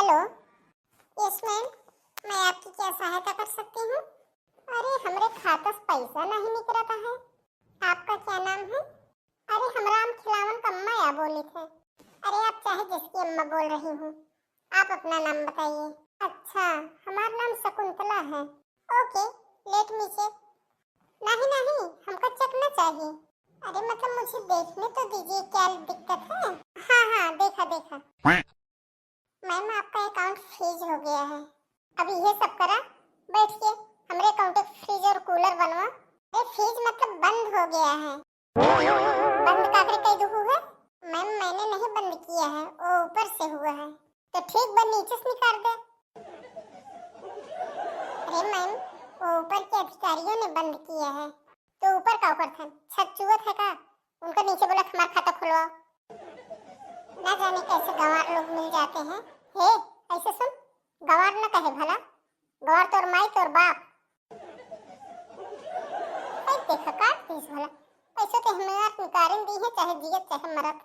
Hello. Yes ma'am, मैं आपकी क्या सहायता कर सकती हूँ? अरे हमरे खाता से पैसा नहीं निकलता है। आपका क्या नाम है? अरे हमरा हम खिलावन का अम्मा या बोले थे। अरे आप चाहे जिसकी अम्मा बोल रही हूँ, आप अपना नाम बताइए। अच्छा, हमारा नाम शकुंतला है। Okay, let me check. नहीं नहीं, हमको चेक न चाहिए। अरे मतलब मुझे देखने तो दीजिए, क्या दिक्कत है? हाँ हाँ, देखा देखा। मैम आपका अकाउंट फ्रीज हो गया है। अब ये सब करा, बैठिए। हमारे अकाउंट में फ्रिज और कूलर बनवा। अरे फ्रीज मतलब बंद हो गया है। बंद काकरे कई दुहु है? मैम मैंने नहीं बंद किया है, वो ऊपर से हुआ है। तो ठीक बा, नीचे से निकाल दे। अरे मैम, वो ऊपर के अधिकारियों ने बंद किया है। तो ऊपर का ऊपर था, छत चुवत है का? उनका नीचे बोला हमारा खाता खुलवाओ। ना जाने कैसे गंवार लोग मिल जाते हैं। हे, ऐसे सुन, गंवार न कहे भला, गंवार तोर माई तोर बाप। ऐ देखा काट दीस भला, ऐसे तो हमें निकारें दी है, चाहे जियत चाहे मरत।